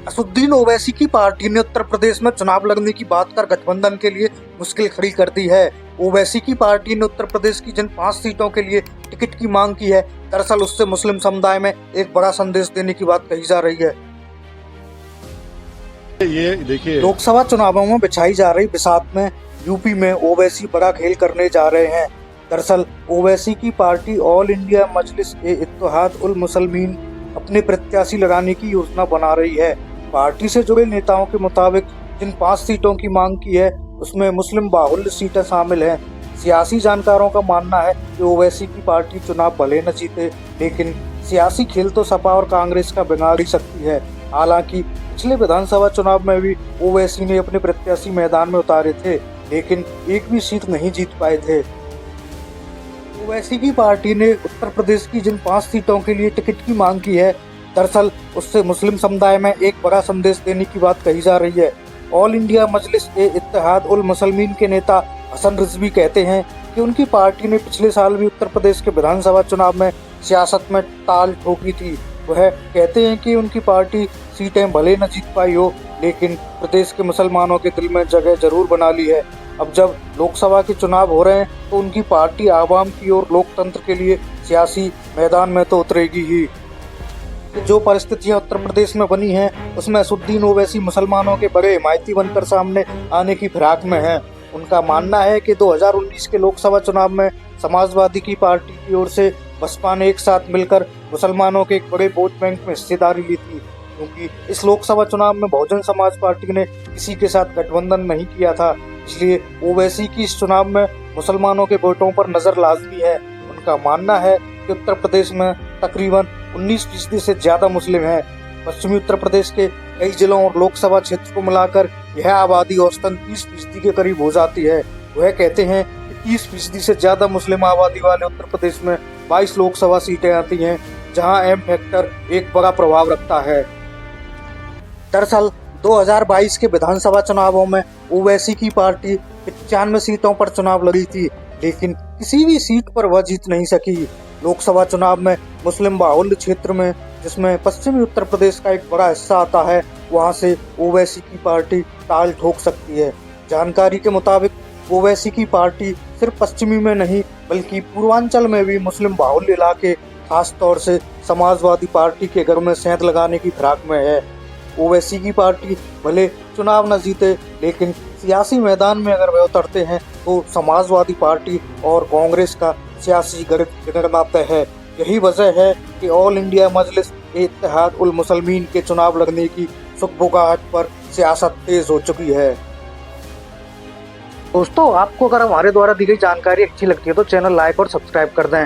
असदुद्दीन ओवैसी की पार्टी ने उत्तर प्रदेश में चुनाव लड़ने की बात कर गठबंधन के लिए मुश्किल खड़ी कर दी है। ओवैसी की पार्टी ने उत्तर प्रदेश की जिन 5 सीटों के लिए टिकट की मांग की है, दरअसल उससे मुस्लिम समुदाय में एक बड़ा संदेश देने की बात कही जा रही है। ये देखिए, लोकसभा चुनावों में बिछाई जा रही बिसात में यूपी में ओवैसी बड़ा खेल करने जा रहे हैं। दरअसल ओवैसी की पार्टी ऑल इंडिया मजलिस-ए-इत्तेहाद उल मुसलमीन अपने प्रत्याशी लगाने की योजना बना रही है। पार्टी से जुड़े नेताओं के मुताबिक जिन 5 सीटों की मांग की है, उसमें मुस्लिम बाहुल्य सीटें शामिल हैं। सियासी जानकारों का मानना है कि ओवैसी की पार्टी चुनाव भले न जीते, लेकिन सियासी खेल तो सपा और कांग्रेस का बिगाड़ ही सकती है। हालांकि पिछले विधानसभा चुनाव में भी ओवैसी ने अपने प्रत्याशी मैदान में उतारे थे, लेकिन एक भी सीट नहीं जीत पाए थे। ओवैसी की पार्टी ने उत्तर प्रदेश की जिन 5 सीटों के लिए टिकट की मांग की है, दरअसल उससे मुस्लिम समुदाय में एक बड़ा संदेश देने की बात कही जा रही है। ऑल इंडिया मजलिस-ए-इत्तेहाद उल मुसलमीन के नेता हसन रिजवी कहते हैं कि उनकी पार्टी ने पिछले साल भी उत्तर प्रदेश के विधानसभा चुनाव में सियासत में ताल ठोकी थी। वह कहते हैं कि उनकी पार्टी सीटें भले न जीत पाई हो, लेकिन प्रदेश के मुसलमानों के दिल में जगह जरूर बना ली है। अब जब लोकसभा के चुनाव हो रहे हैं, तो उनकी पार्टी आवाम की और लोकतंत्र के लिए सियासी मैदान में तो उतरेगी ही। जो परिस्थितियां उत्तर प्रदेश में बनी हैं, उसमें असदुद्दीन ओवैसी मुसलमानों के बड़े हिमायती बनकर सामने आने की फिराक में हैं। उनका मानना है कि 2019 के लोकसभा चुनाव में समाजवादी की पार्टी की ओर से बसपा ने एक साथ मिलकर मुसलमानों के एक बड़े वोट बैंक में हिस्सेदारी ली थी, क्योंकि इस लोकसभा चुनाव में बहुजन समाज पार्टी ने किसी के साथ गठबंधन नहीं किया था। इसलिए ओवैसी की इस चुनाव में मुसलमानों के वोटों पर नजर लाजमी है। उनका मानना है कि उत्तर प्रदेश में तकरीबन 19% से ज्यादा मुस्लिम हैं। पश्चिमी उत्तर प्रदेश के कई जिलों और लोकसभा क्षेत्र को मिलाकर यह आबादी औसतन 30% के करीब हो जाती है। वह कहते हैं कि 30% से ज्यादा मुस्लिम आबादी वाले उत्तर प्रदेश में 22 लोकसभा सीटें आती हैं, जहां एम फैक्टर एक बड़ा प्रभाव रखता है। दरअसल 2022 के विधानसभा चुनावों में ओवैसी की पार्टी 95 सीटों पर चुनाव लड़ी थी, लेकिन किसी भी सीट पर वह जीत नहीं सकी। लोकसभा चुनाव में मुस्लिम बाहुल्य क्षेत्र में, जिसमें पश्चिमी उत्तर प्रदेश का एक बड़ा हिस्सा आता है, वहां से ओवैसी की पार्टी ताल ठोक सकती है। जानकारी के मुताबिक ओवैसी की पार्टी सिर्फ पश्चिमी में नहीं, बल्कि पूर्वांचल में भी मुस्लिम बाहुल्य इलाके, खास तौर से समाजवादी पार्टी के घर में सेंध लगाने की फिराक में है। ओवैसी की पार्टी भले चुनाव न जीते, लेकिन सियासी मैदान में अगर वे उतरते हैं तो समाजवादी पार्टी और कांग्रेस का सियासी गठबंधन तय है। यही वजह है कि ऑल इंडिया मजलिस-ए-इत्तेहाद उल मुसलमीन के चुनाव लड़ने की सुगबुगाहट पर सियासत तेज हो चुकी है। दोस्तों, आपको अगर हमारे द्वारा दी गई जानकारी अच्छी लगती है तो चैनल लाइक और सब्सक्राइब कर दें।